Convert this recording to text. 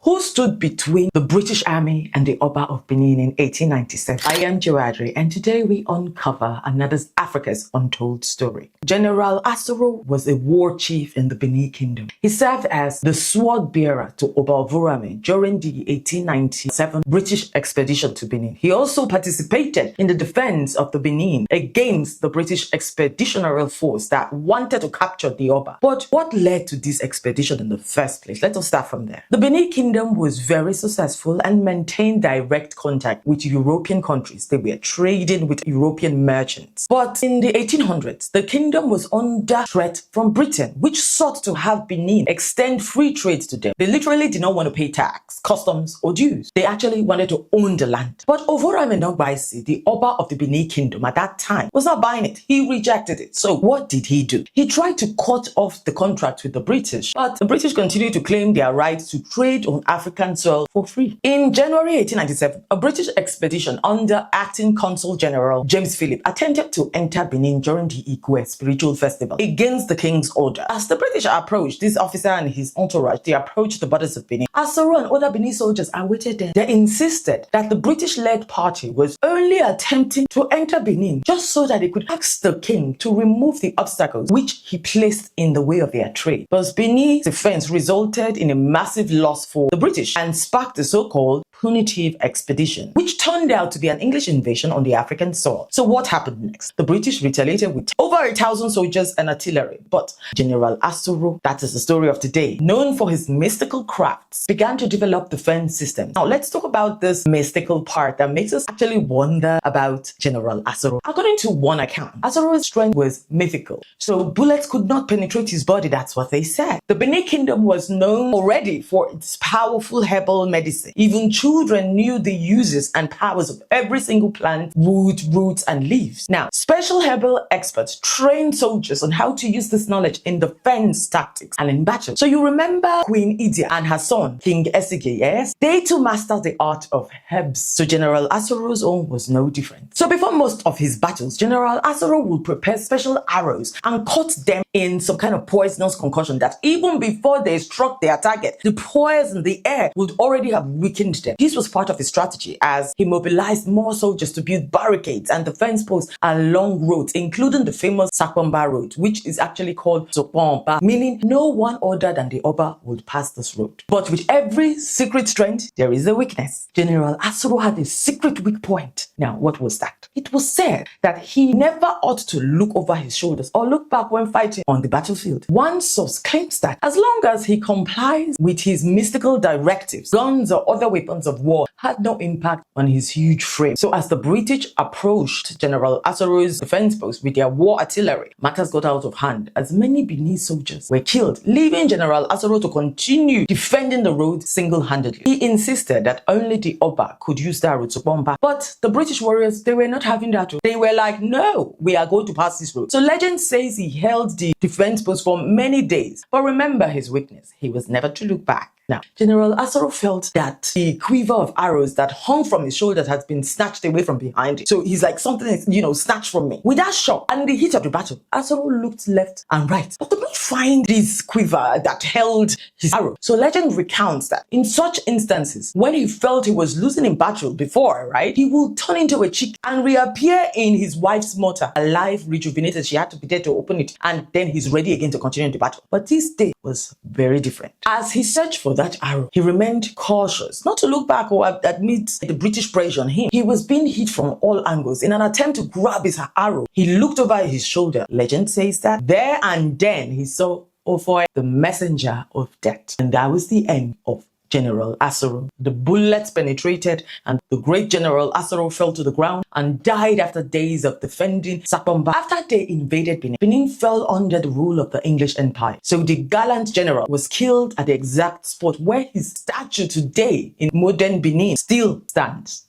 Who stood between the British Army and the Oba of Benin in 1897? I am Joana, and today we uncover another Africa's untold story. General Asoro was a war chief in the Benin Kingdom. He served as the sword bearer to Oba Ovurame during the 1897 British Expedition to Benin. He also participated in the defense of the Benin against the British Expeditionary Force that wanted to capture the Oba. But what led to this expedition in the first place? Let us start from there. The Benin Kingdom was very successful and maintained direct contact with European countries. They were trading with European merchants. But in the 1800s, the kingdom was under threat from Britain, which sought to have Benin extend free trade to them. They literally did not want to pay tax, customs, or dues. They actually wanted to own the land. But Ovurame Nogbaisi, the Oba of the Benin Kingdom at that time, was not buying it. He rejected it. So what did he do? He tried to cut off the contract with the British, but the British continued to claim their right to trade on African soil for free. In January 1897, a British expedition under acting Consul General James Philip attempted to enter Benin during the Ikwe spiritual festival against the king's order. As the British approached, this officer and his entourage, they approached the borders of Benin. Asoro and other Benin soldiers awaited them. They insisted that the British-led party was only attempting to enter Benin just so that they could ask the king to remove the obstacles which he placed in the way of their trade. But Benin's defense resulted in a massive loss for the British and sparked the so-called punitive expedition, which turned out to be an English invasion on the African soil. So what happened next? The British retaliated with over 1,000 soldiers and artillery. But General Asoro, that is the story of today, known for his mystical crafts, began to develop defense systems. Now let's talk about this mystical part that makes us actually wonder about General Asoro. According to one account, Asoro's strength was mythical, so bullets could not penetrate his body. That's what they said. The Benin Kingdom was known already for its powerful herbal medicine. Even children knew the uses and powers of every single plant, wood, roots, and leaves. Now, special herbal experts trained soldiers on how to use this knowledge in defense tactics and in battle. So you remember Queen Idia and her son, King Esige, yes? They too mastered the art of herbs. So General Asoro's own was no different. So before most of his battles, General Asoro would prepare special arrows and cut them in some kind of poisonous concoction that even before they struck their target, the poison in the air would already have weakened them. This was part of his strategy as he mobilized more soldiers to build barricades and defense posts along roads, including the famous Sakwamba Road, which is actually called Sopomba, meaning no one other than the Oba would pass this road. But with every secret strength, there is a weakness. General Asoro had a secret weak point. Now, what was that? It was said that he never ought to look over his shoulders or look back when fighting on the battlefield. One source claims that as long as he complies with his mystical directives, guns or other weapons of war had no impact on his huge frame. So as the British approached General Asoro's defense post with their war artillery, matters got out of hand as many Benin soldiers were killed, leaving General Asoro to continue defending the road single-handedly. He insisted that only the Oba could use that road to bomb. But the British warriors, they were not having that road. They were like, no, we are going to pass this road. So legend says he held the defense post for many days. But remember his weakness. He was never to look back. Now, General Asoro felt that the quiver of arrows that hung from his shoulders had been snatched away from behind him. So he's like, something is, snatched from me. With that shock and the heat of the battle, Asoro looked left and right, but could not find this quiver that held his arrow. So legend recounts that in such instances, when he felt he was losing in battle before, right, he would turn into a chick and reappear in his wife's mortar, alive, rejuvenated. She had to be there to open it, and then he's ready again to continue the battle. But this day was very different. As he searched for that arrow, he remained cautious, not to look back or admit the British pressure on him. He was being hit from all angles. In an attempt to grab his arrow, he looked over his shoulder. Legend says that there and then he saw Ofoe, the messenger of death. And that was the end of General Asoro. The bullets penetrated and the great General Asoro fell to the ground and died after days of defending Sakwamba. After they invaded Benin, Benin fell under the rule of the English Empire. So the gallant general was killed at the exact spot where his statue today in modern Benin still stands.